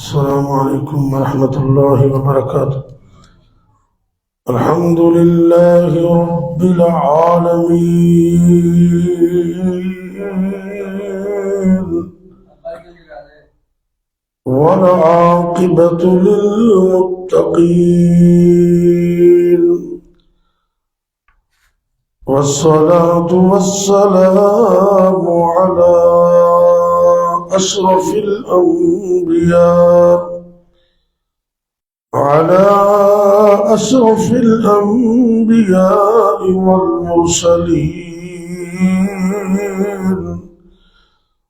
السلام علیکم ورحمۃ اللہ وبرکاتہ۔ الحمد للہ رب العالمین والعاقبۃ للمتقین والصلاة والسلام على أشرف الأنبياء والمرسلين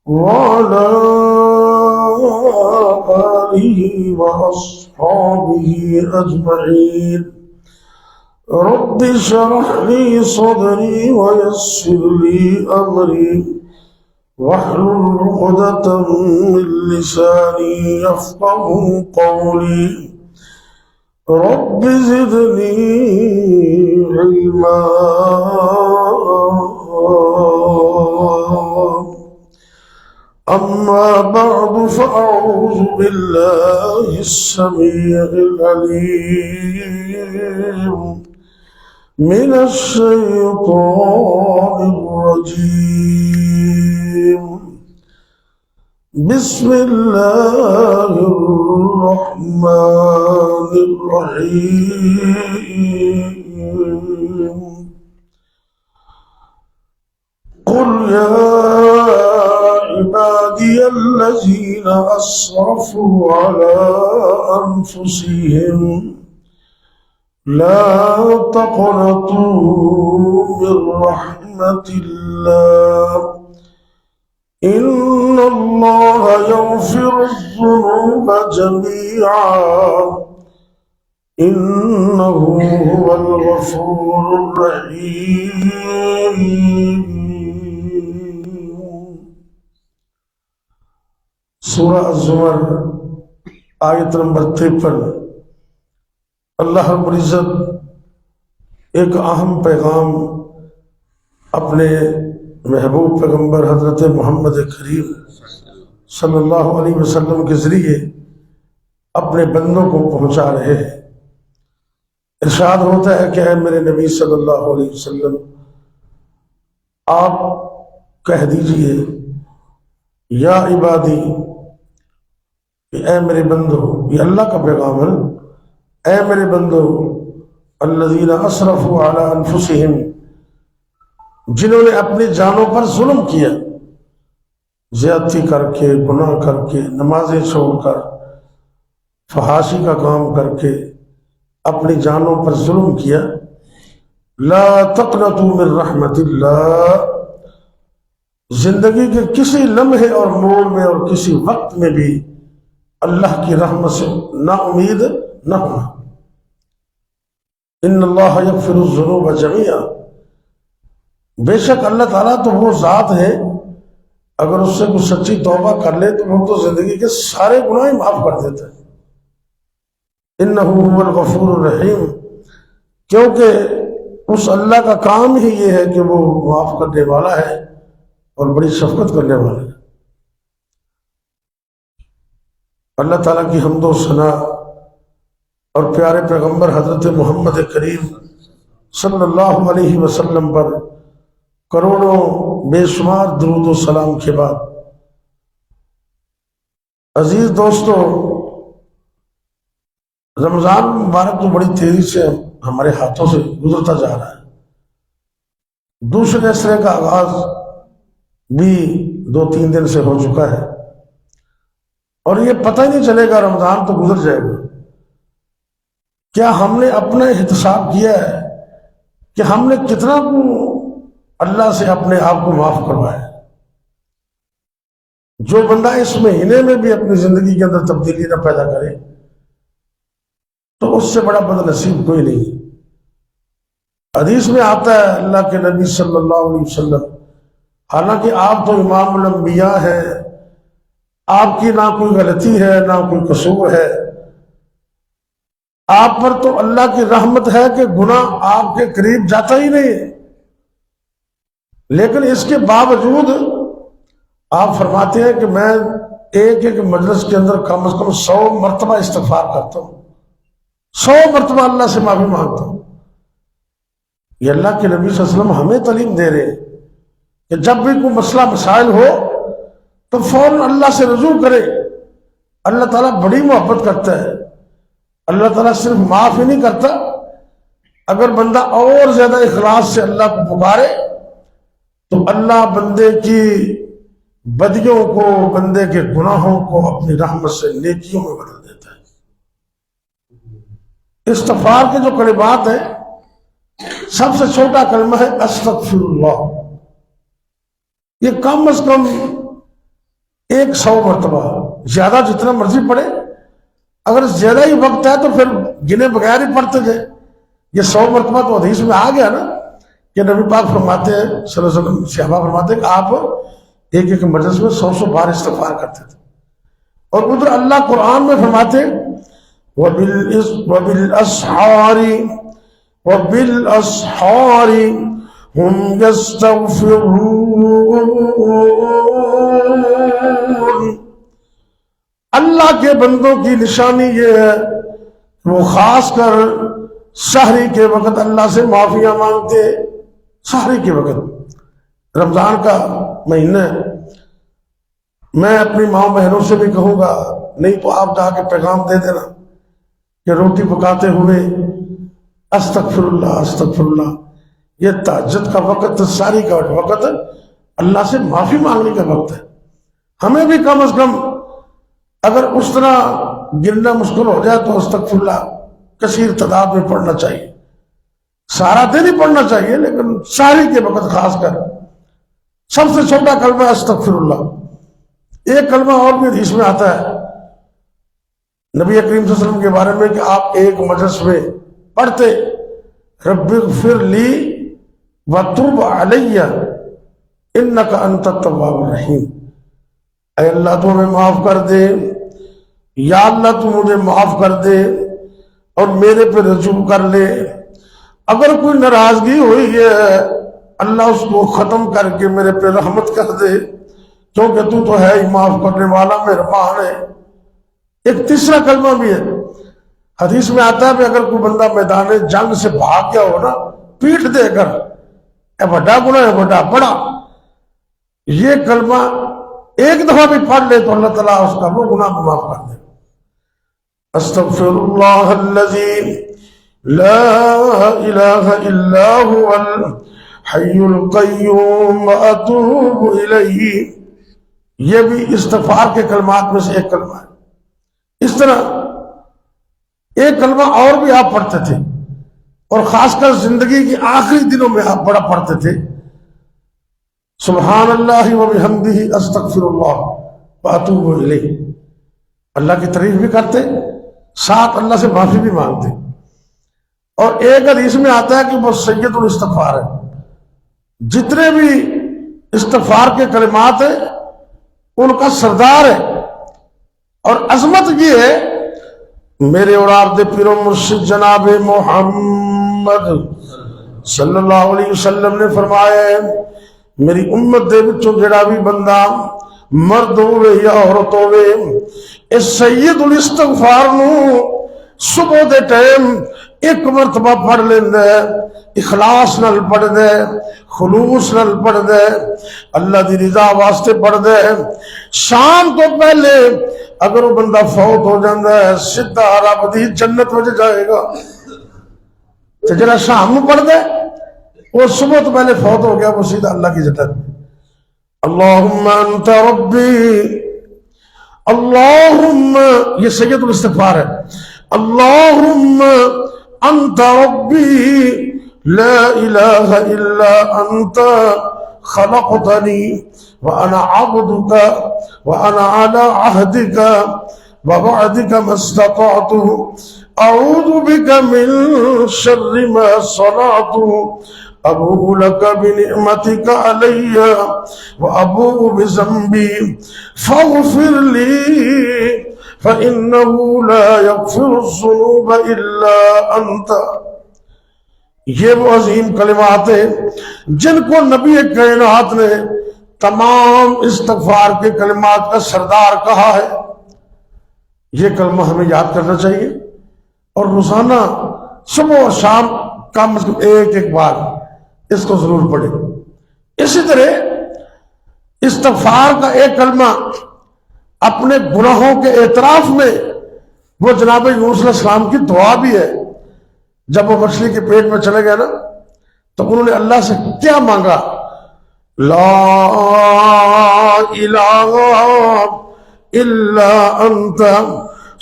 وعلى آله وأصحابه أجمعين۔ رب اشرح لي صدري ويسر لي أمري واحلل عقدة من لساني يفقهوا قولي۔ رب زدني علما۔ أما بعد فأعوذ بالله السميع العليم من الشيطان الرجيم۔ بسم الله الرحمن الرحيم۔ قل يا عبادي الذين أسرفوا على أنفسهم لا تقنطوا من رحمة الله إن الله يغفر الذنوب جميعا إنه هو الغفور الرحيم۔ سورہ الزمر آیت نمبر 53۔ اللہ رب العزت ایک اہم پیغام اپنے محبوب پیغمبر حضرت محمد کریم صلی اللہ علیہ وسلم کے ذریعے اپنے بندوں کو پہنچا رہے ہیں۔ ارشاد ہوتا ہے کہ اے میرے نبی صلی اللہ علیہ وسلم، آپ کہہ دیجئے یا عبادی، کہ اے میرے بندو، یہ اللہ کا پیغام ہے، اے میرے بندو، الذین اسرفوا علی انفسہم، جنہوں نے اپنی جانوں پر ظلم کیا، زیادتی کر کے، گناہ کر کے، نمازیں چھوڑ کر، فحاشی کا کام کر کے اپنی جانوں پر ظلم کیا۔ لا تقنطوا من رحمت اللہ، زندگی کے کسی لمحے اور موڑ میں اور کسی وقت میں بھی اللہ کی رحمت سے نا امید نہ ہونا۔ ان اللہ یغفر الذنوب جميعا، بے شک اللہ تعالیٰ تو وہ ذات ہے، اگر اس سے کوئی سچی توبہ کر لے تو وہ تو زندگی کے سارے گناہ معاف کر دیتا ہے۔ انہ هو الغفور الرحیم، کیونکہ اس اللہ کا کام ہی یہ ہے کہ وہ معاف کرنے والا ہے اور بڑی شفقت کرنے والا ہے۔ اللہ تعالیٰ کی حمد و ثنا اور پیارے پیغمبر حضرت محمد کریم صلی اللہ علیہ وسلم پر کروڑوں بے شمار درود و سلام کے بعد، عزیز دوستو، رمضان مبارک تو بڑی تیزی سے ہمارے ہاتھوں سے گزرتا جا رہا ہے۔ دوسرے سرے کا آغاز بھی 2-3 دن سے ہو چکا ہے اور یہ پتہ ہی نہیں چلے گا رمضان تو گزر جائے گا۔ کیا ہم نے اپنا احتساب کیا ہے کہ ہم نے کتنا اللہ سے اپنے آپ کو معاف کروایا؟ جو بندہ اس مہینے میں بھی اپنی زندگی کے اندر تبدیلی نہ پیدا کرے تو اس سے بڑا بد نصیب کوئی نہیں۔ حدیث میں آتا ہے اللہ کے نبی صلی اللہ علیہ وسلم، حالانکہ آپ تو امام الانبیاء ہیں، آپ کی نہ کوئی غلطی ہے نہ کوئی قصور ہے، آپ پر تو اللہ کی رحمت ہے کہ گناہ آپ کے قریب جاتا ہی نہیں ہے، لیکن اس کے باوجود آپ فرماتے ہیں کہ میں ایک ایک مجلس کے اندر کم از کم 100 مرتبہ استغفار کرتا ہوں، 100 مرتبہ اللہ سے معافی مانگتا ہوں۔ یہ اللہ کے نبی صلی اللہ علیہ وسلم ہمیں تعلیم دے رہے ہیں کہ جب بھی کوئی مسئلہ مسائل ہو تو فوراً اللہ سے رجوع کرے۔ اللہ تعالیٰ بڑی محبت کرتا ہے۔ اللہ تعالیٰ صرف معاف ہی نہیں کرتا، اگر بندہ اور زیادہ اخلاص سے اللہ کو پکارے تو اللہ بندے کی بدیوں کو، بندے کے گناہوں کو اپنی رحمت سے نیکیوں میں بدل دیتا ہے۔ استغفار کے جو کلمات ہیں، سب سے چھوٹا کلمہ ہے استغفر اللہ۔ یہ کم از کم 100 مرتبہ، زیادہ جتنا مرضی پڑھے، اگر زیادہ ہی وقت ہے تو پھر گنے بغیر ہی پڑھتے جائے۔ یہ 100 مرتبہ تو حدیث میں آ گیا نا کہ نبی پاک فرماتے ہیں صلی اللہ علیہ وسلم، صحابہ فرماتے ہیں کہ آپ ایک ایک مجلس میں 100 بار استغفار کرتے تھے۔ اور ادھر اللہ قرآن میں فرماتے ہیں وَبِالْأَسْحَارِ هُمْ يَسْتَغْفِرُونَ۔ اللہ کے بندوں کی نشانی یہ ہے وہ خاص کر سحری کے وقت اللہ سے معافیاں مانگتے۔ سحری کے وقت، رمضان کا مہینہ، میں اپنی ماں بہنوں سے بھی کہوں گا، نہیں تو آپ جا کے پیغام دے دینا کہ روٹی پکاتے ہوئے استغفر اللہ استغفر اللہ۔ یہ تہجد کا وقت، سحری کا وقت اللہ سے معافی مانگنے کا وقت ہے۔ ہمیں بھی کم از کم اگر اس طرح گرنا مشکل ہو جائے تو استغفر اللہ کثیر تعداد میں پڑھنا چاہیے۔ سارا دن ہی پڑھنا چاہیے، لیکن سحری کے وقت خاص کر سب سے چھوٹا کلمہ استغفر اللہ۔ ایک کلمہ اور بھی حدیث میں آتا ہے نبی کریم صلی اللہ علیہ وسلم کے بارے میں کہ آپ ایک مجلس میں پڑھتے رب اغفر لی وتوب علی انک انت التواب الرحیم۔ اے اللہ تو ہمیں معاف کر دے، یا اللہ تو مجھے معاف کر دے اور میرے پہ رجوع کر لے۔ اگر کوئی ناراضگی ہوئی ہے اللہ اس کو ختم کر کے میرے پہ رحمت کر دے، کیونکہ تو ہے ہی معاف کرنے والا، مہربان ہے۔ ایک تیسرا کلمہ بھی ہے، حدیث میں آتا ہے کہ اگر کوئی بندہ میدان جنگ سے بھاگ گیا ہو نا پیٹھ دے کر، اے بڑا گناہ ہے، بڑا بڑا، یہ کلمہ ایک دفعہ بھی پڑھ لے تو اللہ تعالیٰ اس کا وہ گناہ بھی معاف کر دے۔ استغفر اللہ الذی لا الہ الا هو الحی القیوم واتوب الیہ۔ یہ بھی استغفار کے کلمات میں سے ایک کلمہ ہے۔ اس طرح ایک کلمہ اور بھی آپ پڑھتے تھے، اور خاص کر زندگی کے آخری دنوں میں آپ بڑا پڑھتے تھے، سبحان اللہ وبحمدہ استغفر اللہ واتوب الیہ۔ اللہ کی تعریف بھی کرتے، ساتھ اللہ سے معافی بھی مانگتے۔ اور ایک حدیث میں آتا ہے کہ وہ سید الاستغفار ہے، جتنے بھی استغفار کے کلمات ہیں ان کا سردار ہے۔ اور عظمت یہ ہے، میرے اور آپ دے پیرو مرشد جناب محمد صلی اللہ علیہ وسلم نے فرمایا ہے میری امت دے وچوں جڑا بھی بندہ مرد ہوئے یا عورت ہوئے اس سید الاستغفار نو صبح دے ٹائم ایک مرتبہ پڑھ لیندے، اخلاص نال پڑھ دے، خلوص نال پڑھ دے، اللہ دی رضا واسطے پڑھ دے، شام تو پہلے اگر وہ بندہ فوت ہو جاندہ ہے سیدھا رب دی جنت وچ جائے گا۔ تو جڑا شام نو پڑھ دے وہ صبح تو پہلے فوت ہو گیا، وہ سیدھا اللہ کی جنت۔ اللہم انت ربی، اللہم، یہ سید الاستغفار ہے، اللہم انت ربی لا الہ الا انت خلقتنی وانا عبدک وانا على عہدک ووعدک ما استطعت اعوذ بک من شر ما صنعت ابوء لك بنعمتك علي وابوء بذنبي فاغفر لي فانه لا يغفر الذنوب الا انت۔ یہ وہ عظیم کلمات ہیں جن کو نبی کائنات نے تمام استغفار کے کلمات کا سردار کہا ہے. یہ کلمہ ہمیں یاد کرنا چاہیے اور روزانہ صبح اور شام کم از کم ایک بار اس کو ضرور پڑھیں. اسی طرح استغفار کا ایک کلمہ اپنے گناہوں کے اعتراف میں وہ جناب یونس علیہ السلام کی دعا بھی ہے. جب وہ مچھلی کے پیٹ میں چلے گئے نا تو انہوں نے اللہ سے کیا مانگا؟ لا الہ الا انت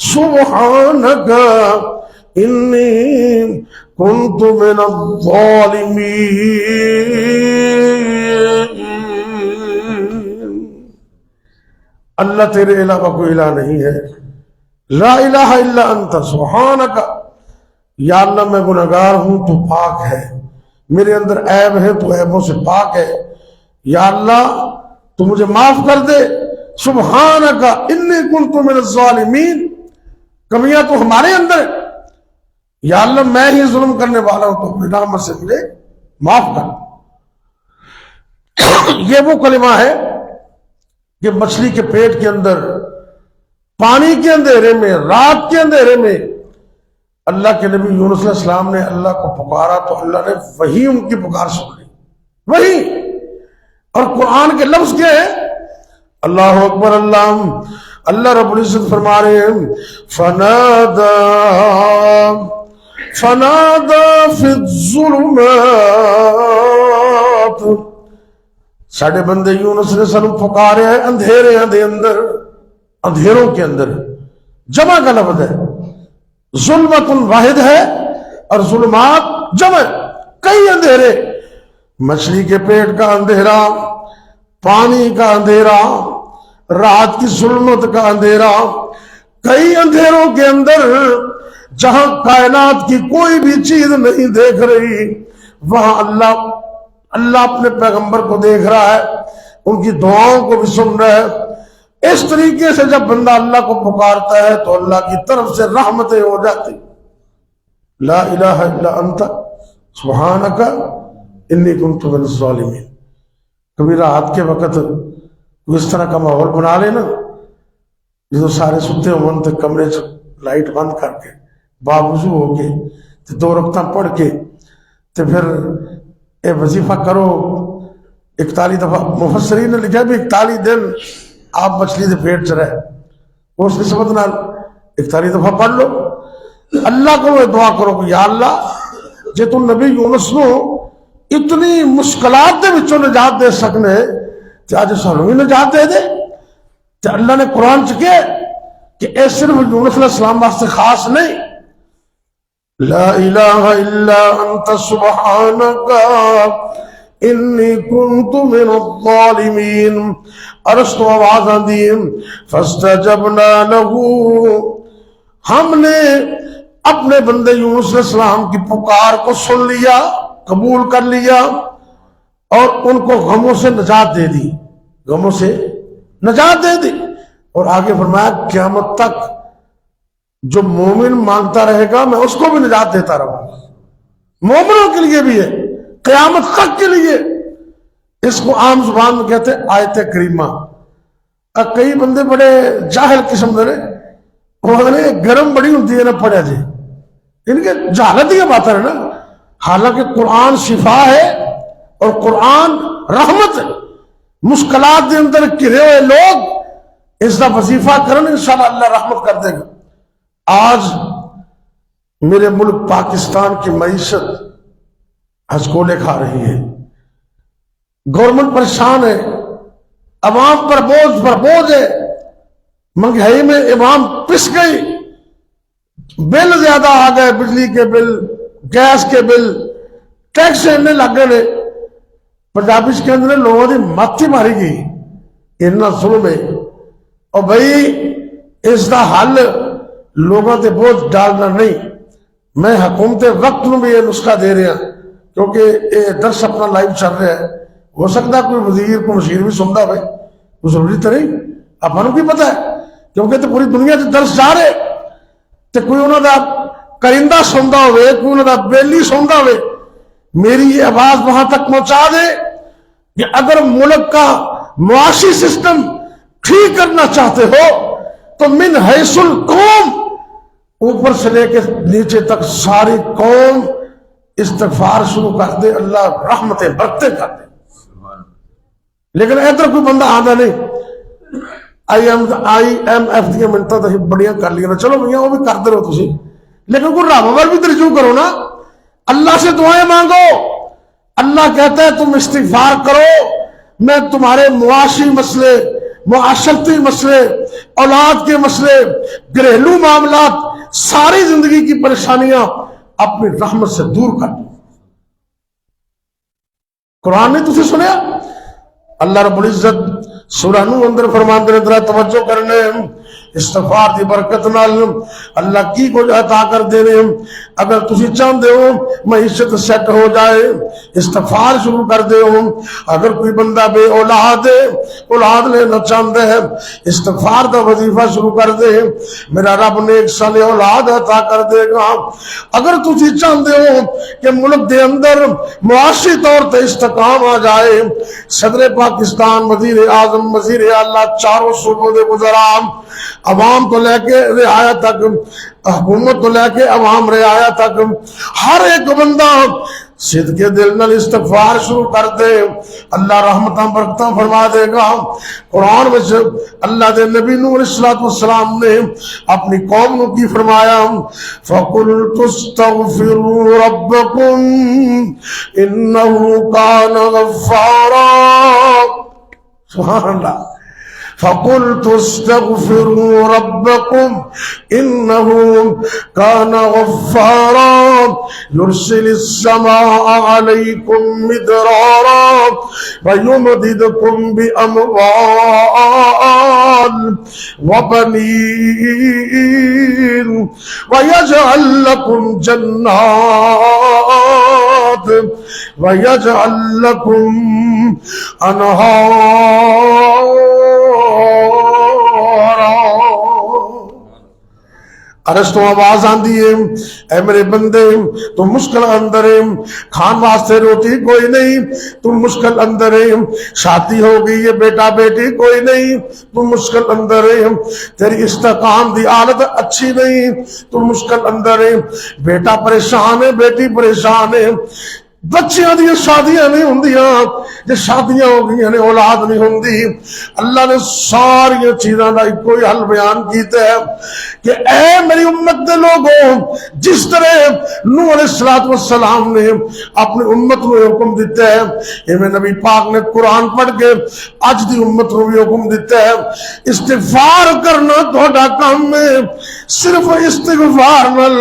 سبحانک انی کنت من الظالمین. اللہ تیرے علاوہ کوئی الہ نہیں ہے. لا الہ الا انت سبحانک، یا اللہ میں گناہگار ہوں تو پاک ہے، میرے اندر عیب ہے تو عیبوں سے پاک ہے، یا اللہ تو مجھے معاف کر دے. سبحانک انی کنت من الظالمین، کمیاں تو ہمارے اندر ہے، یا اللہ میں ہی ظلم کرنے والا ہوں تو اپنی رحمت سے مجھے معاف کر. یہ وہ کلمہ ہے کہ مچھلی کے پیٹ کے اندر، پانی کے اندھیرے میں، رات کے اندھیرے میں اللہ کے نبی یونس علیہ السلام نے اللہ کو پکارا تو اللہ نے وہی ان کی پکار سن لی، وہی. اور قرآن کے لفظ کیا ہے؟ اللہ اکبر. اللہ رب العزت فرما رہے ہیں فنادى في الظلمات. ساڑھے بندے یونس نے سنوں پکارے ہیں اندھیروں کے اندر. جمع کا لفظ ہے، ظلمت واحد ہے اور ظلمات جمع، کئی اندھیرے. مچھلی کے پیٹ کا اندھیرا، پانی کا اندھیرا، رات کی ظلمت کا اندھیرا، کئی اندھیروں کے اندر جہاں کائنات کی کوئی بھی چیز نہیں دیکھ رہی، وہاں اللہ اپنے پیغمبر کو دیکھ رہا ہے، ان کی دعاؤں کو بھی سن رہا ہے. اس طریقے سے جب بندہ اللہ کو پکارتا ہے تو اللہ کی طرف سے رحمتیں ہو جاتی. لا الہ الا انت سبحانک انی کنت من الظالمین. کبھی رات کے وقت اس طرح کا ماحول بنا لینا جب سارے ستے ہوں تو کمرے سے لائٹ بند کر کے باوضو ہو کے تو 2 رکعتاں پڑھ کے تو پھر اے وظیفہ کرو. 41 دفعہ مفسرین نے لکھا بھی 41 دن آپ مچھلی سے پیٹ چ رہے اس نسبت نال 41 دفعہ پڑھ لو. اللہ کو دعا کرو کہ یا اللہ جے تو نبی یونس نو اتنی مشکلات دے وچوں نجات دے سکنے تے اج سانوں بھی نجات دے دے. تے اللہ نے قرآن چ کہا کہ اے صرف یونس علیہ السلام واسطے خاص نہیں. لا الہ الا انت سبحانک انی کنت من الظالمین. عرش تو آواز آندی فاستجبنا له، ہم نے اپنے بندے یونس علیہ السلام کی پکار کو سن لیا، قبول کر لیا اور ان کو غموں سے نجات دے دی، غموں سے نجات دے دی. اور آگے فرمایا قیامت تک جو مومن مانگتا رہے گا میں اس کو بھی نجات دیتا رہوں گا. مومنوں کے لیے بھی ہے، قیامت تک کے لیے. اس کو عام زبان میں کہتے ہیں آیت کریمہ. کئی بندے بڑے جاہل قسم دے وہ گرم بڑی ہوتی ہے نہ پڑھا جی، ان کے جہالت ہی بات ہے نا. حالانکہ قرآن شفا ہے اور قرآن رحمت ہے. مشکلات کے اندر گرے ہوئے لوگ اس کا وظیفہ کرن انشاءاللہ اللہ رحمت کر دے گا. آج میرے ملک پاکستان کی معیشت ہچکولے کھا رہی ہے، گورنمنٹ پریشان ہے، عوام پر بوجھ ہے، مہنگائی میں عوام پس گئی، بل زیادہ آ گئے، بجلی کے بل، گیس کے بل، ٹیکس انہیں لگ گئے. پنجابی کے اندر لوگوں کی مت ہی ماری گئی، اتنا ظلم ہے. اور بھائی اس کا حل لوگوں تے بوجھ ڈالنا نہیں. میں حکومت وقت میں بھی یہ نسخہ دے رہا کیونکہ یہ درس اپنا لائیو چل رہا ہے. ہو سکتا ہے کوئی وزیر کو مشیر بھی سنتا ہوئے، وہ ضروری تو نہیں، آپ کو بھی پتہ ہے کیونکہ تو پوری دنیا سے درس جا رہے تو کوئی انہوں کا کرندہ سنتا ہوئے، کوئی انہوں کا بیلی سنتا ہوئے، میری یہ آواز وہاں تک پہنچا دے کہ اگر ملک کا معاشی سسٹم ٹھیک کرنا چاہتے ہو تو من حیث القوم اوپر سے لے کے نیچے تک ساری قوم استغفار شروع کر دے، اللہ رحمتیں برکتیں کر دے۔ لیکن ادھر کوئی بندہ آدھا نہیں آئی ایم ایف دیا منٹاں تو بڑیاں کر لیا، چلو بھیا وہ بھی کرتے رہو تسی، لیکن کوئی رب وال بھی تو رجوع کرو نا، اللہ سے دعائیں مانگو۔ اللہ کہتا ہے تم استغفار کرو، میں تمہارے معاشی مسئلے، معاشرتی مسئلے، اولاد کے مسئلے، گھریلو معاملات، ساری زندگی کی پریشانیاں اپنی رحمت سے دور کر دوں۔ قرآن نے تجھے سنیا؟ اللہ رب العزت سورہ نو اندر فرماندے نے ذرا توجہ کرنے، استغفار دی برکت نال اللہ کی کچھ عطا کر دے رہے۔ اگر تسی چاہتے ہو معیشت سیٹ ہو جائے، استغفار شروع کر دے ہو۔ اگر کوئی بندہ بے اولاد ہے، اولاد لینا چاہتا ہے، استغفار دا وظیفہ شروع کر دے، میرا رب نے ایک سال اولاد عطا کر دے گا۔ اگر تسی چاہتے ہو کہ ملک دے اندر معاشی طور تے استحکام آ جائے، صدر پاکستان، وزیر اعظم، وزیر اعلیٰ، چاروں صوبوں دے وزراء، عوام تو لے کے رعایا تک، حکومت تو لے کے عوام رعایا تک، ہر ایک بندہ صدقے دل نال استغفار شروع کر دے، اللہ رحمتاں برکتاں فرما دے گا۔ قرآن میں اللہ دے نبی نوح علیہ السلام نے اپنی قوم کو کی فرمایا، فَقُلْتُ اسْتَغْفِرُوا رَبَّكُمْ إِنَّهُ كَانَ غَفَّارًا۔ سبحان اللہ۔ فَقُلْتُ اسْتَغْفِرُوا رَبَّكُمْ إِنَّهُ كَانَ غَفَّارًا يُرْسِلِ السَّمَاءَ عَلَيْكُمْ مِدْرَارًا وَيُمْدِدْكُمْ بِأَمْوَالٍ وَبَنِينَ وَيَجْعَلْ لَكُمْ جَنَّاتٍ وَيَجْعَلْ لَكُمْ أَنْهَارًا۔ عرش تو آواز آندی ہے، اے میرے بندے تم مشکل اندر ہے، کھان واسطے روٹی کوئی نہیں، تم مشکل اندر ہے، شادی ہو گئی ہے، بیٹا بیٹی کوئی نہیں، تم مشکل اندر ہے، تیری استحکام دی حالت اچھی نہیں، تم مشکل اندر ہے، بیٹا پریشان ہے، بیٹی پریشان ہے، بچیاں دی شادیاں نہیں ہوندیاں، جو شادیاں ہو گئی ہیں اولاد نہیں ہوندی۔ اللہ نے ساری چیزاں دا کوئی حل بیان کیتا ہے کہ اے میری امت دے لوگوں، جس طرح نوح علیہ السلام نے اپنی امت کو حکم دیتا ہے، ایویں نبی پاک نے قرآن پڑھ کے اج دی امت کو بھی حکم دیتا ہے، استغفار کرنا تہاڈا کام ہے، صرف استغفار نال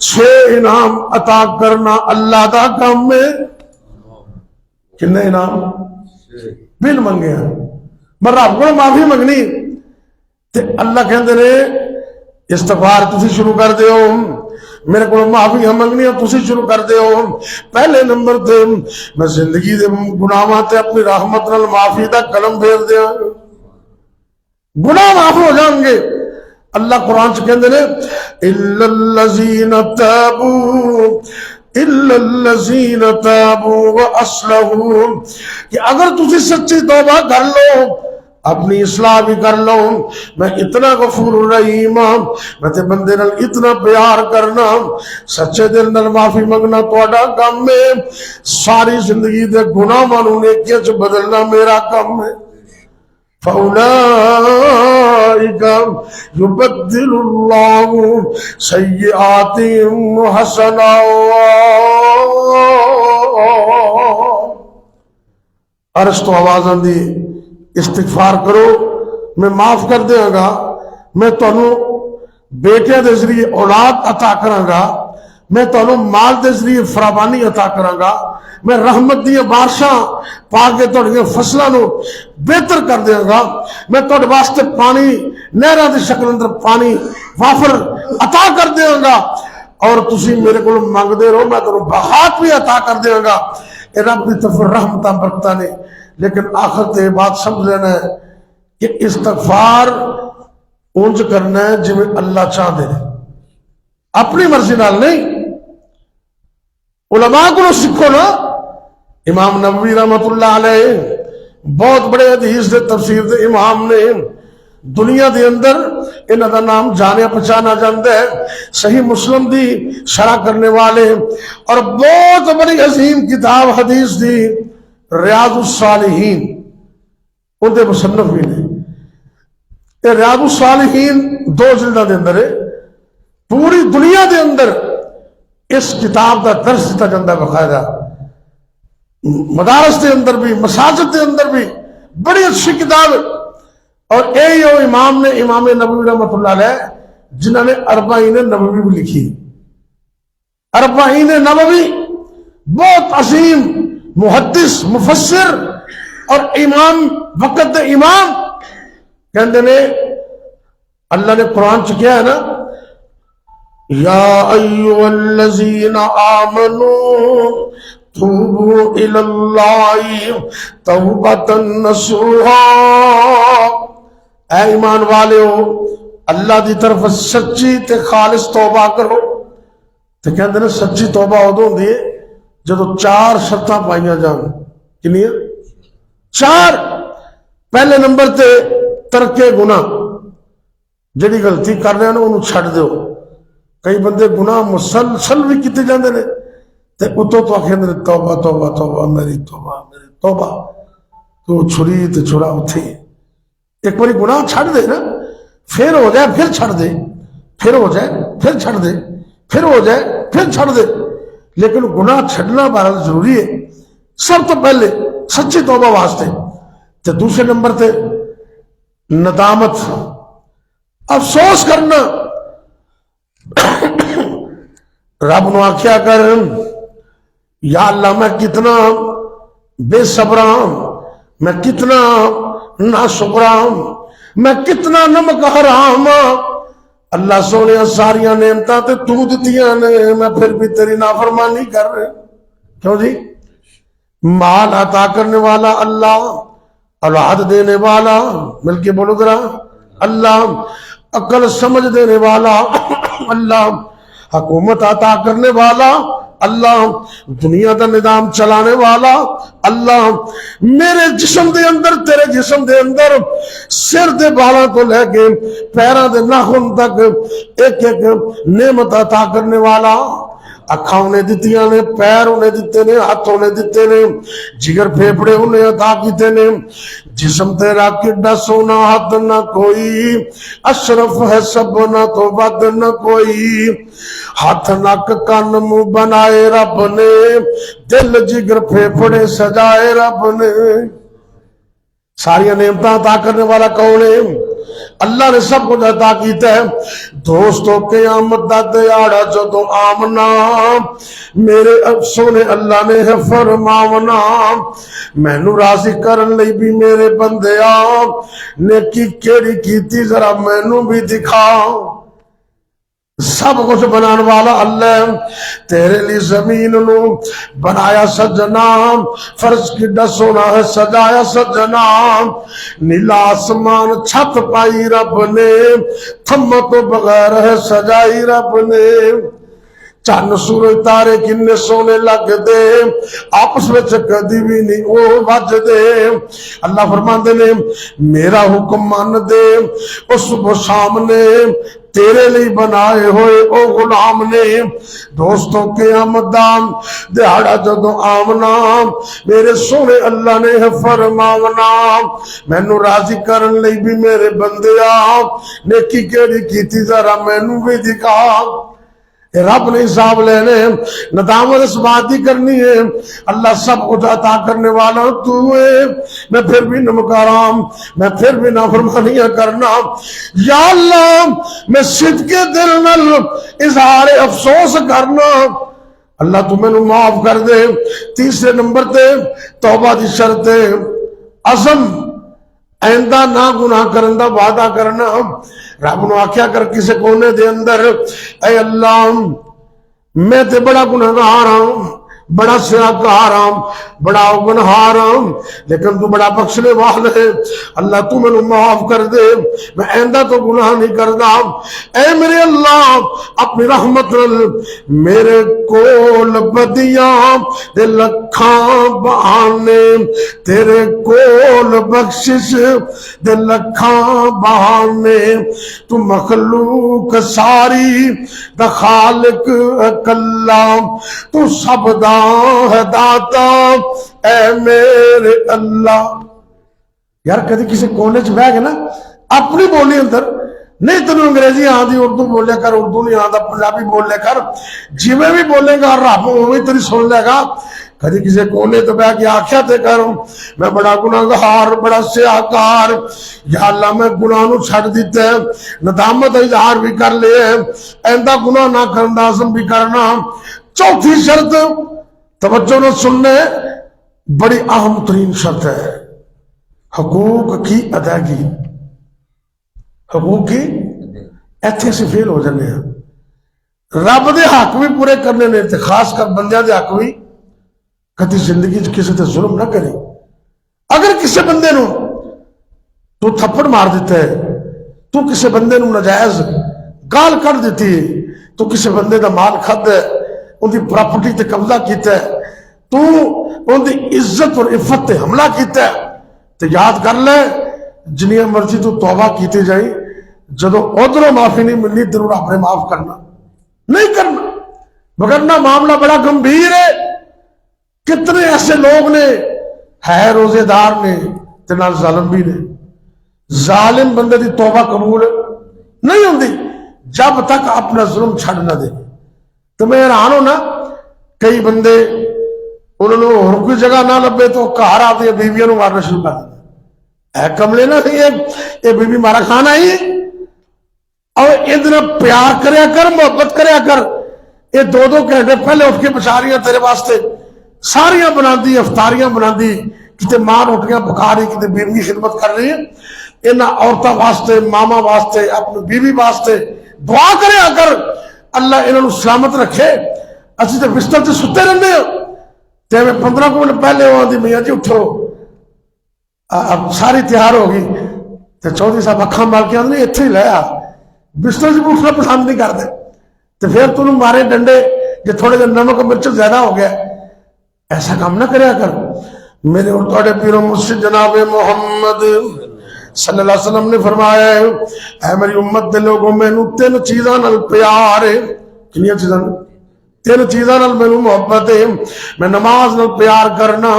6 انعام عطا کرنا اللہ دا کام ہے۔ کنے انعام؟ بن منگے ہیں، میں رب کو معافی منگنی تے اللہ کہندے نے استغفار تسی شروع کر دیو، میرے کو معافی منگنی تسی شروع کر دیو۔ پہلے نمبر تے میں زندگی دے گناہاں تے اپنی رحمت نال معافی دا قلم پھیر دیاں، گناہ معاف ہو جان گے۔ اللہ قرآن سے کہندے نے اِلَّا الَّذِينَ تَابُوا اِلَّا الَّذِينَ تَابُوا وَأَصْلَحُوا، کہ اگر تسی سچی توبہ کر لو، اپنی اصلاح بھی کر لو، میں اتنا غفور رحیم ہاں، میں تے بندے نال اتنا پیار کرنا، سچے دل نال معافی منگنا تہاڈا کام ہے، ساری زندگی دے گناہاں نوں نیکیاں چ بدلنا میرا کام ہے۔ فَأُولَئِكَ يُبَدِّلُ اللَّهُ سَيِّئَاتِهِمْ حَسَنَاتٍ۔ عرش تو آواز آندی، استغفار کرو میں معاف کر دیاں گا، میں تانوں بیٹے دے ذریعے اولاد عطا کراں گا، میں تانوں مال دے ذریعے فراوانی عطا کراں گا، میں رحمت دی بارشاں پا کے تہاڈیاں فصلاں نوں بہتر کر دیاں گا، میں تہاڈے واسطے پانی نہراں دی شکل اندر پانی وافر عطا کر دیاں گا، اور تسی میرے کول منگدے رہو میں تانوں باغات بھی عطا کر دیاں گا۔ اے رب دی طرف رحمتاں برکتاں نے، لیکن آخر تے بات سمجھ لینا ہے کہ استغفار اونج کرنا ہے جویں اللہ چاہدے نے، اپنی مرضی نال نہیں۔ علماء کو سکھو نا، امام نووی رحمت اللہ علیہ بہت بڑے حدیث دے تفسیر دے امام نے دنیا دے اندر انہاں دا نام جانے پہچانا جاندا ہے، صحیح مسلم دی شرح کرنے والے، اور بہت بڑی عظیم کتاب حدیث دی ریاض الصالحین ان دے مصنف بھی نے۔ یہ ریاض الصالحین 2 جلداں دے اندر ہے، پوری دنیا دے اندر اس کتاب دا درس دتا جاندا ہے باقاعدہ، مدارس دے اندر بھی، مساجد دے اندر بھی، بڑی اچھی کتاب ہے۔ اور یہی وہ امام نے، امام نبوی رحمۃ اللہ علیہ، جنہوں نے اربعین نبوی بھی لکھی۔ اربعین نبوی بہت عظیم محدث، مفسر اور امام، وقت دے امام کہندے نے، اللہ نے قرآن چ کیا ہے نا، یا ایھا الذین آمنوا توبوا الی اللہ توبۃ نصوحا، اے ایمان والے ہو اللہ دی طرف سچی تے خالص توبہ کرو۔ تے کہندے نے سچی توبہ ادوں ہوندی ہے جدوں 4 شرطاں پائیاں جان۔ کنیاں؟ 4۔ پہلے نمبر تے ترک گناہ، جڑی غلطی کر رہے ہیں انہوں چھڈ دیو۔ کئی بندے گناہ مسلسل بھی کیتے جاندے نے تے اتوں تو آکھدے نے توبہ توبہ توبہ، میری توبہ میری توبہ، تو چھری تے چھڑا اتھی۔ ایک باری گناہ چھڑ دے نا، پھر ہو جائے پھر چھڑ دے، پھر ہو جائے پھر چھڑ دے، پھر ہو جائے پھر چھڑ دے، لیکن گناہ چھڑنا بہرحال ضروری ہے سب تو پہلے سچی توبہ واسطے۔ تے دوسرے نمبر تے ندامت، افسوس کرنا۔ رب نو آکھیا کر، یا اللہ میں کتنا بے صبراں، میں کتنا نا شکراں، میں کتنا نمک حرام، اللہ سونے ساریاں نعمتاں تے تو دتیاں نے، میں پھر بھی تیری نافرمانی کر رہے۔ کیوں جی؟ مال عطا کرنے والا اللہ، اولاد دینے والا، مل کے بولو ذرا، اللہ، عقل سمجھ دینے والا اللہ، حکومت عطا کرنے والا اللہ، دنیا کا نظام چلانے والا اللہ، میرے جسم دے اندر، تیرے جسم دے اندر، سر دے بالاں تو لے کے پیراں دے ناخن تک ایک ایک نعمت عطا کرنے والا۔ اکھاں انہیں دتیاں نے، پیر انہیں دیتے نے، ہاتھ انہیں دیتے نے، جگر پھیپڑے انہیں عطا کیتے نے۔ جسم تیرا کڈا سونا، حد نہ کوئی، اشرف ہے سب نہ تو بد نہ کوئی، ہاتھ نک کان منہ بنائے رب نے، دل جگر پھیپڑے سجائے رب نے۔ ساری نعمتاں عطا کرنے والا کون ہے؟ اللہ نے سب کچھ عطا کیتا ہے۔ دوستو قیامت دا دیاڑا جدو آمنا، میرے سونے اللہ نے ہے فرماونا، مینو راضی کرن لئی بھی میرے بندیا نیکی کیڑی کیتی ذرا مینو بھی دکھاؤ۔ سب کچھ بنان والا اللہ، تیرے لیے زمین نو بنایا سجنا، فرش کڈا سونا ہے سجایا سجنا، نیلا آسمان چھت پائی رب نے، تھم تو بغیر ہے سجائی رب نے۔ چند سورج تارے کنے سونے لگ دے، آپس میں کدی بھی نہیں وہ بج دے۔ اللہ فرماندے نے میرا حکم مان دے، اس صبح شام نے تیرے لیے بنائے ہوئے او غلام نے۔ دوستوں قیامت دام دہاڑا جدو آمنا، میرے سونے اللہ نے ہے فرماونا، مینو راضی کرن لئی بھی میرے بندیا نیکی کیڑی کیتی ذرا مینو بھی دکھا۔ رب نے حساب لینے، ندامت اس بات کی کرنی ہے، اللہ سب کچھ عطا کرنے والا تو ہے، میں پھر بھی نمکارام، میں پھر بھی نافرمانیاں کرنا۔ یا اللہ میں صدق دل نال اظہار افسوس کرنا، اللہ تو میں معاف کر دے۔ تیسرے نمبر تے توبہ دی شرط عزم، آئندہ نہ گناہ کرن دا وعدہ کرنا۔ رب نو آکھیا کر کسے کونے دے اندر، اے اللہ میں تے بڑا گناہگار ہوں، بڑا سیاکار ہوں، بڑا گنہار ہوں، لیکن تو بڑا بخشنے والا ہے، اللہ تو میں معاف کر دے، میں آئندہ تو گناہ نہیں کردا۔ اے میرے اللہ اپنی رحمت میرے کول بدیاں دے لکھاں بہانے، تیرے کول بخشش دے لکھاں بہانے، تو مخلوق ساری دا خالق اکلا، تو سب دا ہے داتا اے میرے اللہ۔ یار کدی کسی کونے چ بہ کے نا اپنی بولی اندر، نہیں تینوں انگریزی آندی اردو بولے کر، اردو نہیں آندا پنجابی بول لے کر، جویں بھی بولے گا رب اوویں تیری سن لے گا۔ کدی کسی کونے تو بہ کے آکھیا تے کر میں بڑا گناہگار، بڑا سیاکار، یا اللہ میں گناہ نو چھڈ دیتا ہے، ندامت اظہار بھی کر لے، آئندہ گناہ نہ کرن دا عزم بھی کرنا۔ چوتھی شرط توجہ نہ سننے، بڑی اہم ترین شرط ہے، حقوق کی ادائیگی۔ حقوق کی ایتھے سے فیل ہو جانے ہیں، رب دے حق بھی پورے کرنے نے، تے خاص کر بندیاں دے حق بھی۔ کدی زندگی کسی تے ظلم نہ کرے۔ اگر کسی بندے نو تو تھپڑ مار دیتا ہے، تو کسی بندے نو ناجائز گال کر دیتی ہے، تو کسی بندے دا مال کھد ہے، ان دی پراپرٹی تے قبضہ کیتا ہے، تو ان دی عزت اور عفت تے حملہ کیتا ہے، تو یاد کر لے جنیاں مرضی تو توبہ کیتے جائیں، جدو ادھروں معافی نہیں ملنی ضرور اپنے معاف کرنا نہیں کرنا، مگرنا معاملہ بڑا گمبھیر ہے۔ کتنے ایسے لوگ نے ہے روزے دار نے تے نال ظالم بھی نے، ظالم بندے دی توبہ قبول نہیں ہوندی جب تک اپنا ظلم چھڑ نہ دے۔ تو میں حیران ہونا، کئی بندے انہوں نے اور کوئی جگہ نہ لبے تو گھر آتے بیویاں نو مارنا شروع کر دیتے، اے کملے نہ یہ بی بی مارا کھانا ہی، اور ادھر پیار کریا کر، محبت کریا کر، یہ دو دو گھنٹے پہلے اٹھ کے بچاریاں تیرے واسطے ساریاں بنا دی، افطاریاں بنا دی، کتے ماں روٹیاں پکا رہی، کتے بیوی کی خدمت کر رہی ہے، انہاں عورتوں واسطے، ماما واسطے، اپنی بیوی واسطے دعا کریا کر اللہ انہوں سلامت رکھے۔ اسی تے بستر سے ستے رہنے ہو، تے میں 15 منٹ پہلے ہوا دی میاں جی اٹھو، اب ساری تیار ہوگی، تے چودھری صاحب اکھاں مار کے آدھے اتھے ہی لیا، بستر سے اٹھنا پسند نہیں کرتے، تو پھر تنوں مارے ڈنڈے جو تھوڑے جن نمک مرچ زیادہ ہو گیا۔ ایسا کام نہ کریا کر۔ میرے اور توڑے پیرو مرشد جناب محمد صلی اللہ علیہ وسلم نے فرمایا ہے، اے میری امت دے لوگوں میں نو 3 چیزاں نال پیار ہے۔ کنیاں چیزاں؟ 3 چیزاں نال میں محبت ہے۔ میں نماز نال پیار کرنا،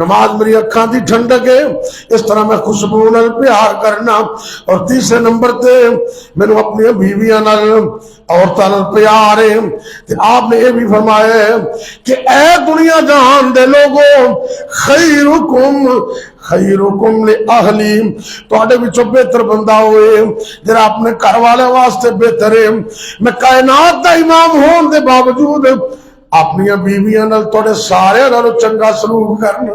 نماز میری اکھاں دی ٹھنڈک ہے، اس طرح میں خوشبو نال پیار کرنا، اور تیسرے نمبر تے میں اپنی بیویاں نال، عورتاں نال پیار ہے۔ تے آپ نے یہ بھی فرمایا ہے کہ اے دنیا جہان دے لوگوں، خیرکم لأہلی، تواڈے وچوں بہتر بندہ ہوئے جڑا اپنے گھر والے واسطے بہتر ہے۔ میں کائنات دا امام ہون دے باوجود اپنی بیویاں نال تواڈے سارے نالوں چنگا سلوک کرنا۔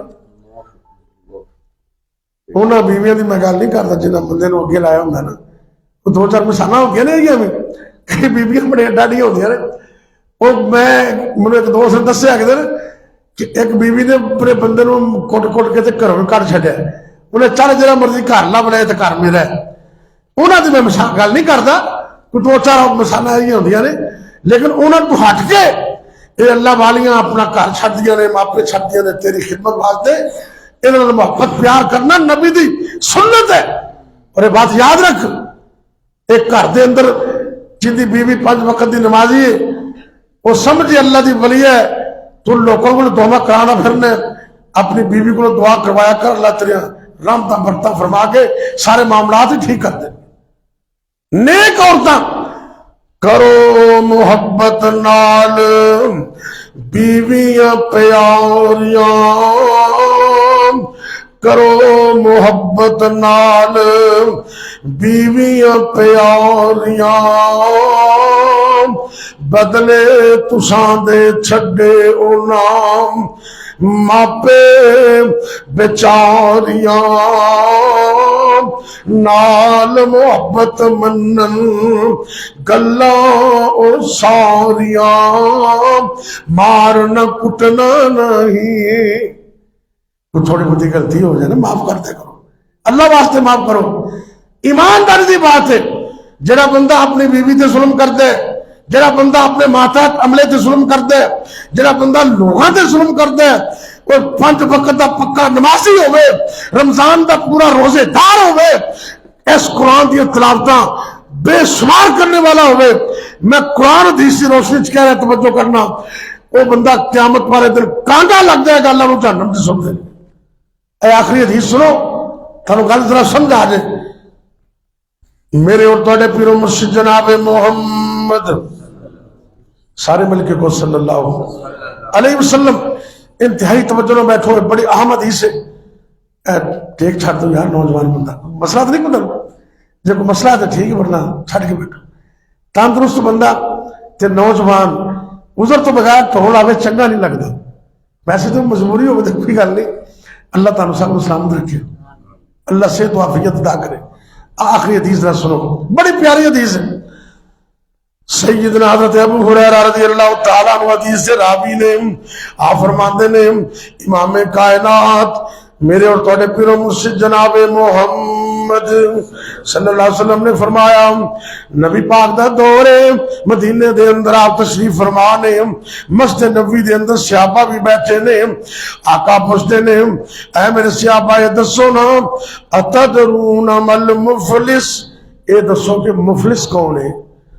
انہاں بیویاں دی میں گل نہیں کردا جنہاں بندے نوں اگے لایا ہوندا نا، وہ 2-4 مثالاں ہو گیا نے میں کئی بیویاں بڑی ڈاڈیاں ہوندیاں نے۔ اور میں ایک دوست نے دسیا کہ ایک بیوی نے اپنے بندے نوں کٹ کٹ کے تے گھروں کڈ چھڈیا، انہیں چل جڑا مرضی گھر لا بنایا تے گھر میرا ہے۔ انہاں دی میں گل نہیں کردا، کوئی 2-4 مثالاں ایہی ہوندیاں نے، لیکن انہاں تو ہٹ کے یہ اللہ والیاں اپنا گھر چھڈ دیاں نے، ماپے چھڈ دیاں نے تیری خدمت واسطے۔ انہاں نال محبت پیار کرنا نبی دی سنت ہے۔ اور یہ بات یاد رکھ، ایک گھر دے اندر جن دی بیوی 5 وقت دی نمازی ہے، وہ سمجھے اللہ دی ولی ہے، تو لوگوں کو دعا کرانا پھرنا، اپنی بیوی کو دعا کروایا کر، اللہ تیرے رحمتاں برتا فرما کے سارے معاملات ہی ٹھیک کر دے۔ نیک عورتاں کرو محبت نال بیویاں پیاریاں، کرو محبت نال بیویاں پیاریاں، بدلے تساں دے چھڈے او نام ماپے بیچاریاں نال محبت منن گلاں او ساریاں مارنا کٹنا نہیں. کوئی تھوڑی بہت غلطی ہو جائے نا معاف کرتے کرو، اللہ واسطے معاف کرو. ایمانداری دی بات ہے. جڑا بندہ اپنی بیوی تے ظلم کر دے، جڑا بندہ اپنے ماتحت عملے تے ظلم کر دے، جڑا بندہ لوگاں تے ظلم کر دے، وہ 5 وقت دا پکا نمازی ہوئے، رمضان دا پورا روزے دار ہوئے، اس قرآن دی تلاوتاں بے شمار کرنے والا ہوئے. میں قرآن حدیث کی روشنی کہہ رہا توجہ کرنا، وہ بندہ قیامت والے دن کانڈا لگ جائے گا اللہ نو جہنم تے سٹ دے. اے آخری حدیث سنو، تھانوں گل ذرا سمجھ آ جائے. میرے اور تواڈے پیر و مرشد جناب محمد سارے مل کے کو صلی اللہ علیہ وسلم انتہائی توجہ نہ بیٹھو. بڑی اہم حدیث ہے. ٹیک چھڑ دو یار نوجوان بندہ، مسئلہ تو نہیں پتا، جب کوئی مسئلہ ہے تو ٹھیک ہے، ورنہ چھڑ کے بیٹھو. تندرست بندہ تے نوجوان عذر تو بغیر ٹھول آوے چنگا نہیں لگتا. ویسے تو مجبوری ہو تو کوئی گل نہیں. اللہ تعالیٰ سب کو سلامت رکھے، اللہ صحت و عافیت عطا کرے. آخری حدیث ذرا سنو، بڑی پیاری حدیث ہے. سیدنا حضرت ابو ہریرہ رضی اللہ تعالیٰ عنہ حدیث سے راوی نے آپ فرماندے نے امام کائنات میرے اور تواڈے پیر و مرشد جناب محمد صلی اللہ علیہ وسلم نے فرمایا، نبی پاک دا دور مدینے دے اندر آپ تشریف فرما نے، مسجد نبوی دے اندر صحابہ بھی بیٹھے نے. آقا پوچھتے نے، اے میرے صحابہ یہ دسو نا اتدرون مل مفلس، یہ دسو کہ مفلس کون ہے،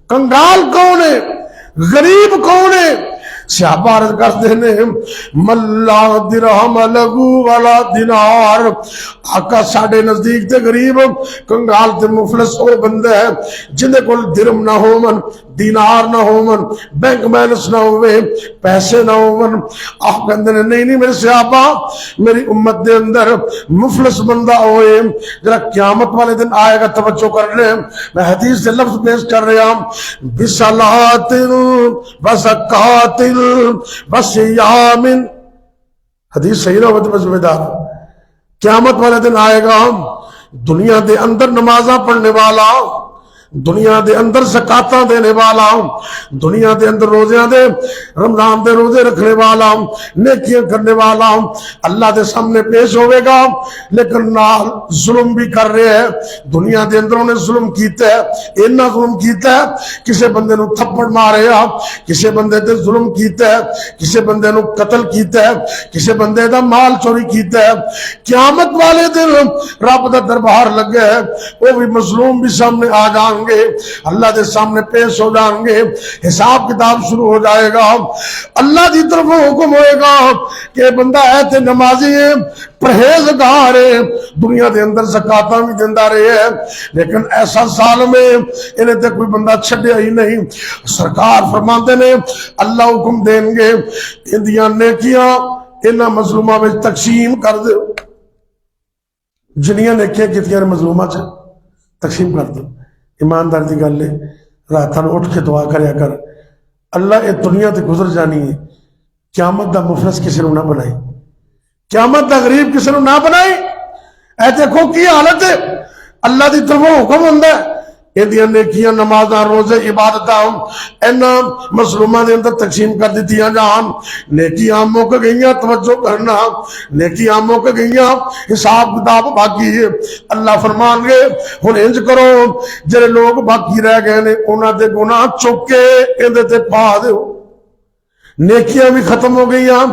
کنگال کون ہے، غریب کون ہے؟ صحابہ عرض کرتے ہیں ملا درہم لگو والا دینار. آقا ساڑھے نزدیک تے غریب کنگال تے مفلس وہ بندے ہیں جن کو درم نہ ہو من، دینار نہ ہو من، بینک بیلنس نہ ہوئے، پیسے نہ ہو من. آپ کہتے ہیں نہیں میرے صحابہ، میری امت دے اندر مفلس بندہ ہوئے جرا قیامت والے دن آئے گا. توجہ کر لیں، میں حدیث سے لفظ پیش کر رہا ہوں، بصلاۃ وزکات وصیام. حدیث صحیح نہ ہو تو مجمع دار. قیامت والے دن آئے گا دنیا دے اندر نمازاں پڑھنے والا، دنیا دے اندر زکاتاں دینے والا، دنیا دے اندر روزیاں دے رمضان دے روزے رکھنے والا، نیکیاں کرنے والا اللہ دے سامنے پیش ہوئے گا، لیکن نال ظلم بھی کر رہے ہیں. دنیا دے اندر انہیں ظلم کیتا ہے، اتنا ظلم کیتا ہے کسے بندے نو تھپڑ مارے آ، کسے بندے تے ظلم کیتا ہے، کسے بندے نو قتل کیتا ہے، کسے بندے دا مال چوری کیتا ہے. قیامت والے دن رب دا دربار لگے ہے، وہ بھی مظلوم بھی سامنے آ جان گے، اللہ دے سامنے پیش ہو جائیں گے، حساب کتاب شروع ہو جائے گا. اللہ دی طرف حکم ہوئے گا کہ بندہ ہے تے نمازی ہے، پرہیزگار ہے، دنیا دے اندر زکاتاں بھی دیندا رہے ہے، لیکن ایسا سال میں انہیں تے کوئی بندہ چھڈیا ہی نہیں. سرکار فرماندے نے اللہ حکم دیں گے اندیاں نیکیاں انہاں مظلوماں وچ تقسیم کر دو. جنیاں نیکیاں کیتیاں مظلوماں چ تقسیم کر دو. ایماندار دی گل ہے، راتاں اٹھ کے دعا کریا کر، اللہ اے دنیا تے گزر جانی ہے، قیامت دا مفلس کسی نو نہ بنائی، قیامت دا غریب کسی نو نہ بنائی. اے دیکھو کی حالت ہے، اللہ دی طرف حکم ہوندا ہے اندیاں نیکیاں نمازاں روزے عبادتاں انہاں مظلوماں دے اندر تقسیم کر دتیاں جان. نیکیاں مک گئیاں، توجہ کرنا، نیکیاں مک گئیاں، حساب کتاب باقی ہے. اللہ فرمان گے ہن انج کرو جڑے لوگ باقی رہ گئے نے انہاں دے گناہ چک کے اندے تے پا دیو. نیکیاں بھی ختم ہو گئیاں،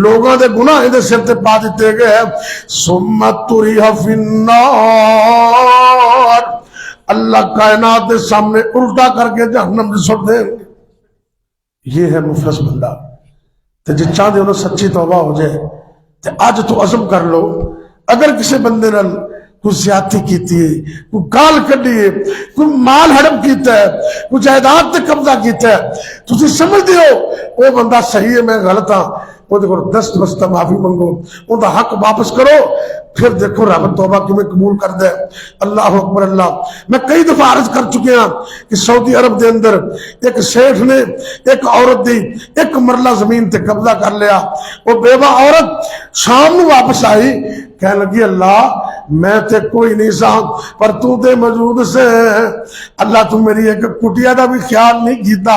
لوگاں دے گناہ دے سر تے پا دیتے گئے. ثم طرح فی النار، اللہ کائنات دے سامنے الٹا کر کے جہنم میں سٹ دیں گے. یہ ہے مفلس بندہ. تے جے چاہتے انہوں سچی توبہ ہو جائے تے آج تو عزم کر لو، اگر کسی بندے نال کوئی زیادتی کیتی ہے، کوئی گال کڈی ہے، کوئی مال ہڑپ کیتا ہے، کوئی جائیداد تے قبضہ کیتا ہے، تسی سمجھ دیو وہ بندہ صحیح ہے میں غلط ہاں، وہ دیکھو دست بستہ معافی منگو، ان دا حق واپس کرو. پھر دیکھو رب توبہ کی میں قبول کر دے. اللہ اکبر اللہ. میں کئی دفعہ عرض کر چکے ہیں کہ سعودی عرب دے اندر ایک شیخ نے ایک عورت دی ایک مرلہ زمین تے قبضہ کر لیا. وہ بیوہ عورت شام نو واپس آئی, کہنے لگی اللہ میں تے کوئی نہیں سا پر تو تے موجود سے, اللہ تو میری ایک کٹیا دا بھی خیال نہیں کیتا.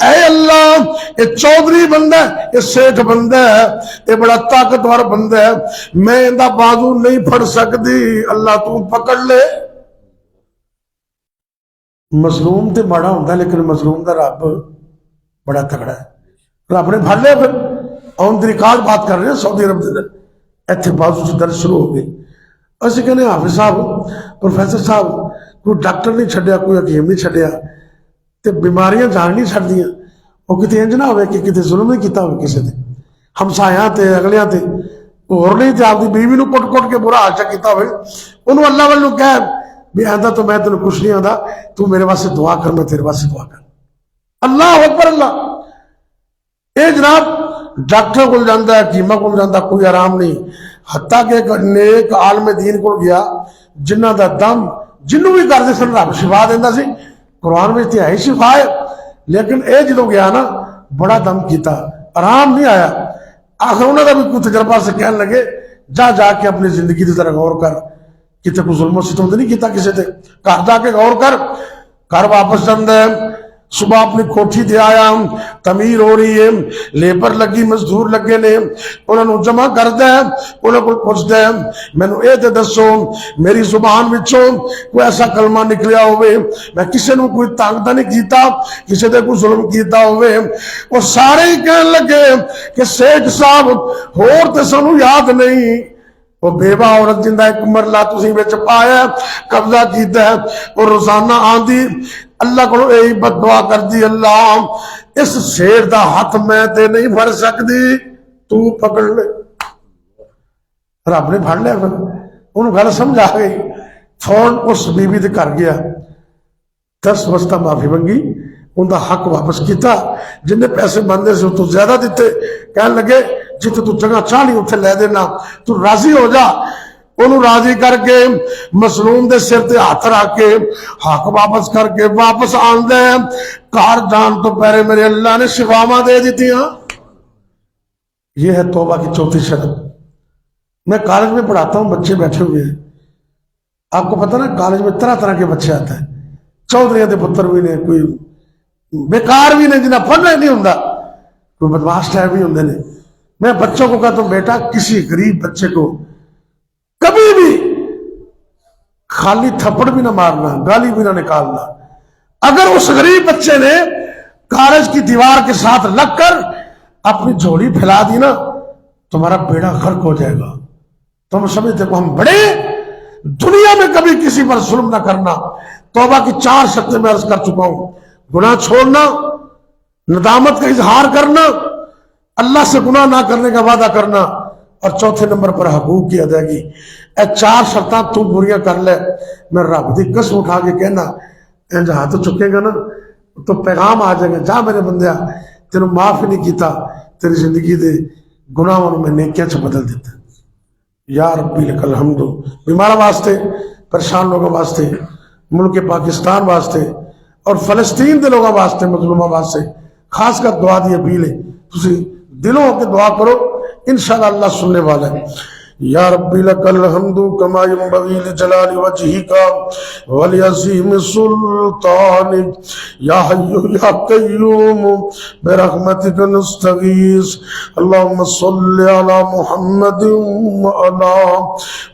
اے اللہ یہ چودھری بندہ ہے, یہ سیٹھ بندہ ہے, یہ بڑا طاقتور بندہ ہے, میں اندہ بازو نہیں پھڑ سکتی, اللہ تو پکڑ لے. مظلوم تے ماڑا ہوندہ لیکن مظلوم دا رب بڑا تگڑا ہے. رب نے پھڑ لے. پھر آن دی ریکارڈ بات کر رہے ہیں سعودی عرب دے ایتھے بازو سے درد شروع ہو گئی. اسی کہنے حافظ صاحب پروفیسر صاحب کوئی ڈاکٹر نہیں چھڑیا, کوئی حکیم نہیں چھڑیا, تے بیماریاں جان نہیں چھڑ دیا. وہ کتے انج نہ ہوئے کہ کتے ظلم نہیں کیتا ہوئے کسی تے ہمسایاں تے اگلیاں تے اور نہیں تے آپ دی بیوی نو کٹ کٹ کے برا حاشا کیتا ہوئے. انہوں اللہ والوں کہہ بھی آندا تو میں تینوں کچھ نہیں آندا, تو میرے واسطے دعا کر, میں تیرے واسطے دعا کر. اللہ اکبر اللہ. اے جناب ڈاکٹر کو جاندا ہے, حکیمہ کو جاندا, کوئی آرام نہیں. حتیٰ کہ ایک نیک عالم دین کو گیا جنہ دا دم جنوں بھی کر دے سن رب شفا دیندا سی. قرآن میں تے ہے شفا ہے, لیکن اے جدوں گیا نا بڑا دم کیتا, آرام نہیں آیا. آخر انہوں نے بھی کوئی تجربہ سے کہنے لگے جا جا کے اپنی زندگی کی طرح غور کر, کتے کوئی ظلم و ستم نہیں کیتا کسی تے, گھر جا کے غور کر. گھر واپس جاندے, صبح اپنی کوٹھی دے آیا, تعمیر ہو رہی ہے, لیبر لگی, مزدور لگے نے, انہوں نے جمع کر دے, انہوں کو پوچھ دے مینوں اے تے دسو میری زبان وچوں کوئی ایسا کلمہ نکلیا ہوئے, میں کسی نے کوئی تنگ تے نہیں کیتا, کسی تے کوئی ظلم کیتا ہوئے. وہ سارے ہی کہنے لگے کہ سیٹھ صاحب ہور تے سانوں یاد نہیں. وہ بیوہ عورت جندہ ایک مرلہ تسی وچ پایا قبضہ کیتا ہے, اور روزانہ آندی اللہ کو یہی بد دعا کر دی, اللہ اس شیر دا ہاتھ میں تے نہیں پھڑ سکتی, تو پکڑ لے. رب نے پھڑ لیا. پھر انہوں گل سمجھ آ گئی. فون اس بی بی دے کر گیا, 10 وسطہ معافی منگی, ان دا حق واپس کیتا. جن نے پیسے بندے سے تو زیادہ دیتے, کہنے لگے جتے تو جگہ چاہنی اتھے لے دینا, تو راضی ہو جا. انہوں راضی کر کے مظلوم دے سر تے ہاتھ رکھ کے حق واپس کر کے واپس آن دے. کار جان تو پہلے میرے اللہ نے شفاواں دے دیتی ہیں. یہ ہے توبہ کی چوتھی شرط. میں کالج میں پڑھاتا ہوں, بچے بیٹھے ہوئے ہیں. آپ کو پتہ نا کالج میں طرح طرح کے بچے آتے ہیں, چودھریاں دے پتر بھی نے, کوئی بیکار بھی نے جنہیں پڑھنا نہیں ہوں, کوئی بدماش ٹائپ بھی ہوں نے. میں بچوں کو کہتا ہوں بیٹا کسی غریب بچے کو کبھی بھی خالی تھپڑ بھی نہ مارنا, گالی بھی نہ نکالنا. اگر اس غریب بچے نے کالج کی دیوار کے ساتھ لگ کر اپنی جھولی پھیلا دی نا, تمہارا بیڑا غرق ہو جائے گا. تم سمجھتے ہو ہم بڑے, دنیا میں کبھی کسی پر ظلم نہ کرنا. توبہ کی 4 شرطیں میں عرض کر چکا ہوں. گناہ چھوڑنا, ندامت کا اظہار کرنا, اللہ سے گناہ نہ کرنے کا وعدہ کرنا, اور چوتھے نمبر پر حقوق کی ادائیگی. اے 4 شرطاں تو پوریاں کر لے, میں رب دی قسم اٹھا کے کہنا انج ہاتھ چکے گا نا تو پیغام آ جائے گا, جا میرے بندیا تینوں معاف ہی نہیں کیتا, تیری زندگی دے گناہوں میں نیکیاں چ بدل دیتا. یا ربی لک الحمد. بیمار واسطے, پریشان لوگوں واسطے, ملک پاکستان واسطے, اور فلسطین دے لوگوں واسطے, مظلوموں واسطے خاص کر دعا دی اپیل ہے. تسی دلوں ہو کے دعا کرو, انشاءاللہ اللہ سننے والا ہے. یا ربی لک الحمد کما ینبغی لجلال وجہک ولعظیم سلطانک. یا حی یا قیوم برحمتک نستغیث. اللہم صل علی محمد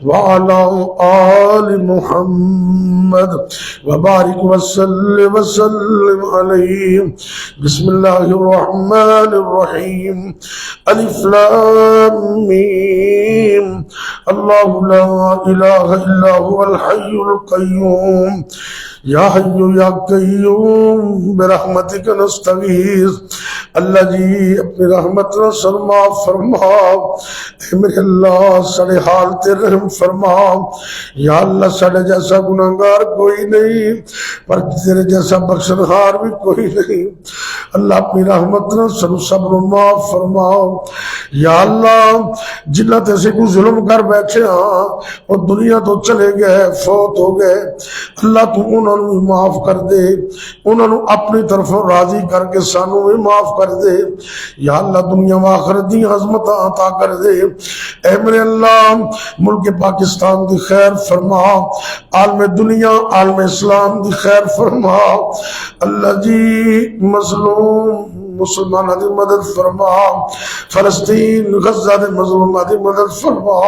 وعلی آل محمد وبارک وسلم علیہ. بسم اللہ الرحمن الرحیم. الف لام میم. اللہ لا الہ الا هو الحی القیوم. یا حی یا قیوم برحمتک نستغیث. اللہ جی اپنی رحمت نہ سرما فرماؤ. اے میرے اللہ سڑے حال تے رحم فرماؤ. یا اللہ سڑے جیسا گناہگار کوئی نہیں, پر تیرے جیسا بخشنہار بھی کوئی نہیں. اللہ اپنی رحمت نہ سب معاف فرماؤ. یا اللہ جنہ تے سے کوئی ظلم کر بیٹھے ہاں اور دنیا تو چلے گئے فوت ہو گئے، اللہ تو انہوں نے معاف کر دے، انہوں نے اپنی طرف راضی کر کے سانوں بھی معاف کر دے۔ یا اللہ دنیا و آخرت دی عظمت عطا کر دے۔ اے میرے اللہ ملک پاکستان دی خیر فرما، عالم دنیا عالم اسلام دی خیر فرما، اللہ جی مظلوم مسلمانہ دی مدد فرما، فلسطین غزہ دے مظلومہ دی مدد فرما۔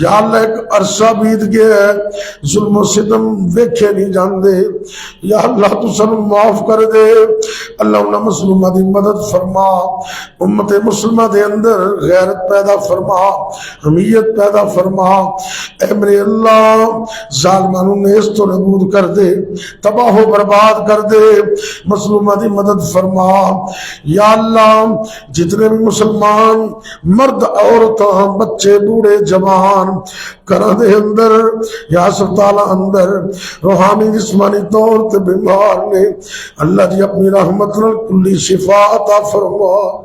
یا اللہ ایک عرصہ بیت گیا ہے، ظلم و ستم ویکھے نہیں جاندے، یا اللہ تو سب معاف کر دے، اللہ انہاں مظلومہ دی مدد فرما، امت مسلمہ دے اندر غیرت پیدا فرما، حمیت پیدا فرما۔ اے میرے اللہ ظالمانوں نے اس تو نبود کر دے، تباہ و برباد کر دے، مظلومہ دی مدد فرما۔ یا اللہ جتنے بھی مسلمان مرد عورتاں بچے بوڑھے جوان گھراں دے اندر یا اسپتال اندر روحانی جسمانی طور تے بیمار نے، اللہ جی اپنی رحمت نال کلی شفا عطا فرما،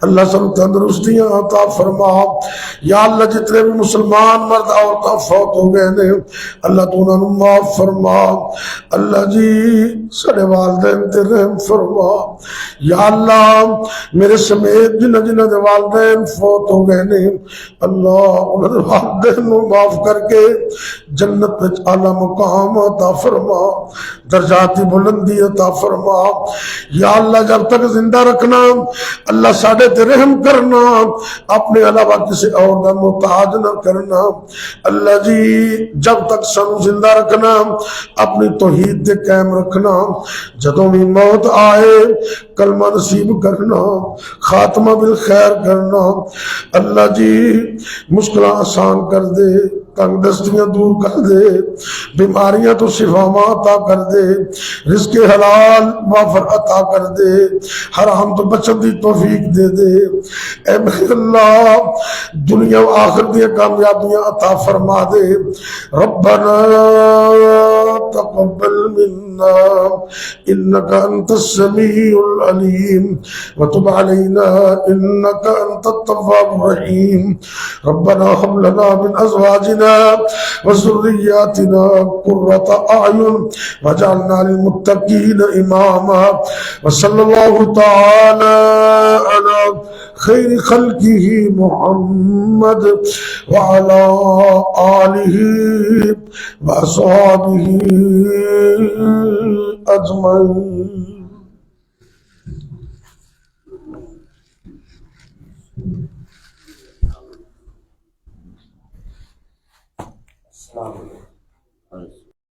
اللہ سب تندرستیاں عطا فرما۔ یا اللہ جتنے بھی مسلمان مرد عورتاں فوت ہو گئے نے، اللہ تو انہاں نوں معاف فرما، اللہ جی سارے والدین تے رحم فرما۔ یا اللہ میرے سمیت جنہ جنہ دے والدین فوت ہو گئے نے، اللہ انہاں دے والدین نوں معاف کر کے جنت وچ اعلی مقام عطا فرما، درجات بلندی عطا فرما۔ یا اللہ جب تک زندہ رکھنا اللہ ساڈے تے رحم کرنا، اپنے علاوہ کسی اور دا محتاج نہ کرنا، اللہ جی جب تک سانو زندہ رکھنا اپنی توحید تے قائم رکھنا، جدوں بھی موت آئے کلمہ نصیب کرنا، خاتمہ بالخیر کرنا، اللہ جی مشکلیں آسان کر دے، تنگ دستیاں دور کر دے، بیماریاں تو شفا عطا کر دے، رزق حلال وافر عطا کر دے، حرام تو بچن دی توفیق دے دے۔ اے میرے اللہ دنیا و آخرت دی کامیابیاں عطا فرما دے۔ ربنا تقبل منا انك انت السميع العليم وتب علينا انك انت التواب الرحيم۔ ربنا هب لنا من ازواجنا وذرياتنا قرة اعين واجعلنا للمتقين اماما۔ وصلى الله تعالى على خير خلقه محمد وعلى آله وأصحابه أجمعين۔ السلام علیکم۔